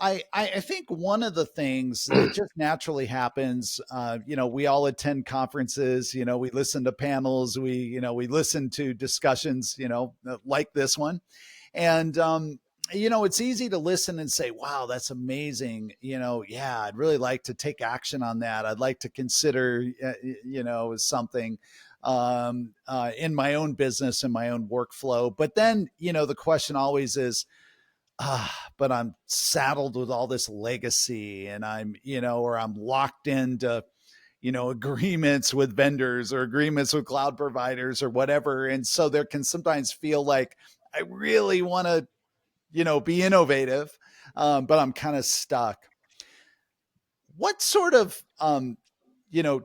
I think one of the things that just naturally happens, we all attend conferences, we listen to panels, we listen to discussions, like this one. And, it's easy to listen and say, wow, that's amazing. Yeah, I'd really like to take action on that. I'd like to consider, something in my own business and my own workflow. But then, the question always is, but I'm saddled with all this legacy and or I'm locked into, agreements with vendors or agreements with cloud providers or whatever. And so there can sometimes feel like I really want to, be innovative, but I'm kind of stuck. What sort of,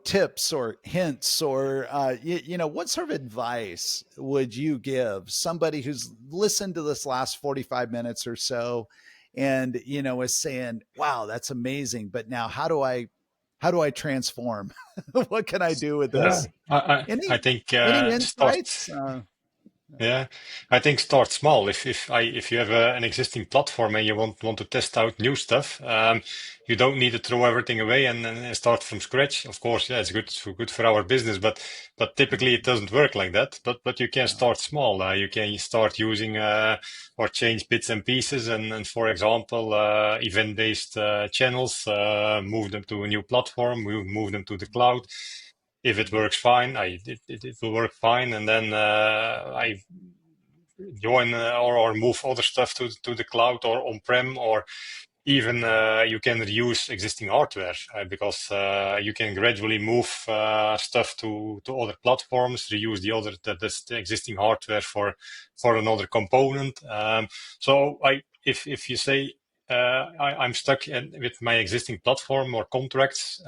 tips or hints or, what sort of advice would you give somebody who's listened to this last 45 minutes or so and, is saying, wow, that's amazing. But now how do I transform? What can I do with Yeah, this? I think Any start. insights? Yeah, I think start small. If you have an existing platform and you want to test out new stuff, you don't need to throw everything away and start from scratch. Of course, yeah, it's good for our business, but typically it doesn't work like that. But you can start small. You can start using or change bits and pieces, and for example, event-based channels, move them to a new platform, move them to the cloud. If it works fine, it will work fine, and then I join or move other stuff to the cloud or on-prem, or even you can reuse existing hardware because you can gradually move stuff to other platforms, reuse the existing hardware for another component. So if you say I'm stuck with my existing platform or contracts,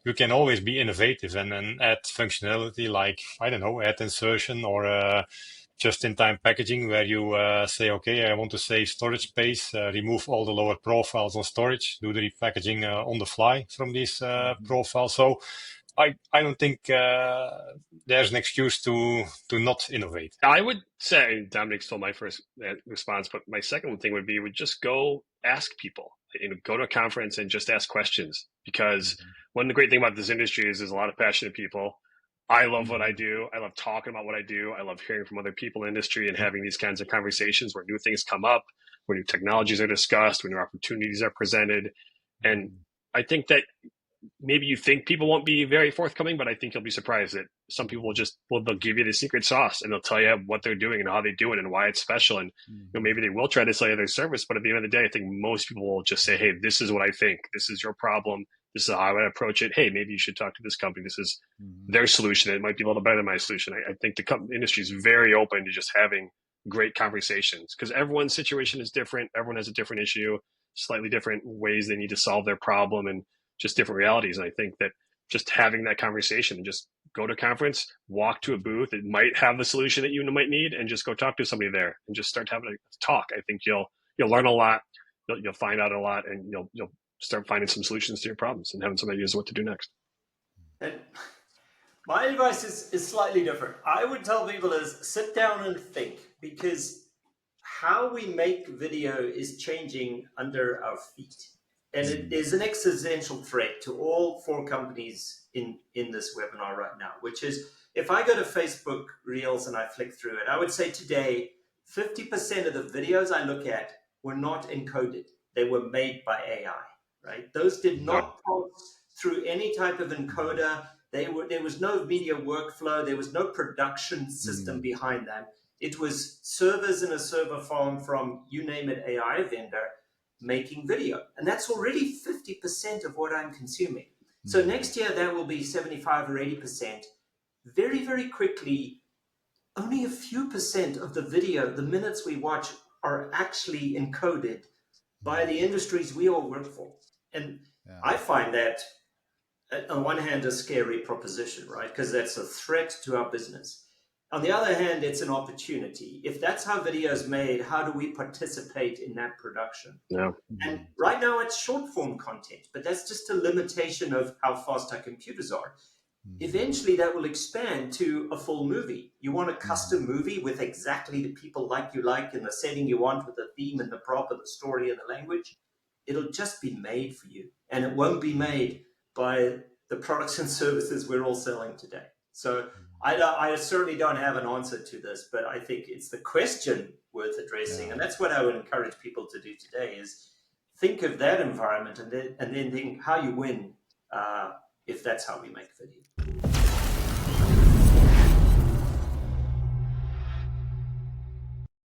you can always be innovative and add functionality like, I don't know, add insertion or just-in-time packaging where you say, okay, I want to save storage space, remove all the lower profiles on storage, do the repackaging on the fly from these profiles. So I don't think there's an excuse to not innovate. I would say, Dominic stole my first response, but my second thing would just go ask people. Go to a conference and just ask questions, because one of the great things about this industry is there's a lot of passionate people. I love what I do. I love talking about what I do. I love hearing from other people in the industry and having these kinds of conversations where new things come up, where new technologies are discussed, when new opportunities are presented. And I think that maybe you think people won't be very forthcoming, but I think you'll be surprised that some people they'll give you the secret sauce and they'll tell you what they're doing and how they do it and why it's special. And maybe they will try to sell you their service, but at the end of the day, I think most people will just say, hey, this is what I think. This is your problem. This is how I would approach it. Hey, maybe you should talk to this company. This is their solution. It might be a little better than my solution. I think the industry is very open to just having great conversations because everyone's situation is different. Everyone has a different issue, slightly different ways they need to solve their problem, and just different realities. And I think that just having that conversation and just go to a conference, walk to a booth, it might have the solution that you might need, and just go talk to somebody there and just start having a talk. I think you'll learn a lot, you'll find out a lot, and you'll start finding some solutions to your problems and having some ideas of what to do next. And my advice is slightly different. I would tell people is sit down and think, because how we make video is changing under our feet. And it is an existential threat to all four companies in this webinar right now, which is, if I go to Facebook Reels and I flick through it, I would say today, 50% of the videos I look at were not encoded. They were made by AI, right? Those did not pass through any type of encoder. There was no media workflow. There was no production system behind them. It was servers in a server farm from, you name it, AI vendor, making video. And that's already 50% of what I'm consuming. So next year, that will be 75 or 80%. Very, very quickly, only a few percent of the video, the minutes we watch, are actually encoded by the industries we all work for. And I find that, on one hand, a scary proposition, right? Because that's a threat to our business. On the other hand, it's an opportunity. If that's how video is made, how do we participate in that production? Yeah. And right now it's short form content, but that's just a limitation of how fast our computers are. Eventually that will expand to a full movie. You want a custom movie with exactly the people like you like and the setting you want, with the theme and the prop and the story and the language. it'll just be made for you, and it won't be made by the products and services we're all selling today. So I certainly don't have an answer to this, but I think it's the question worth addressing. And that's what I would encourage people to do today is think of that environment and then think how you win if that's how we make video.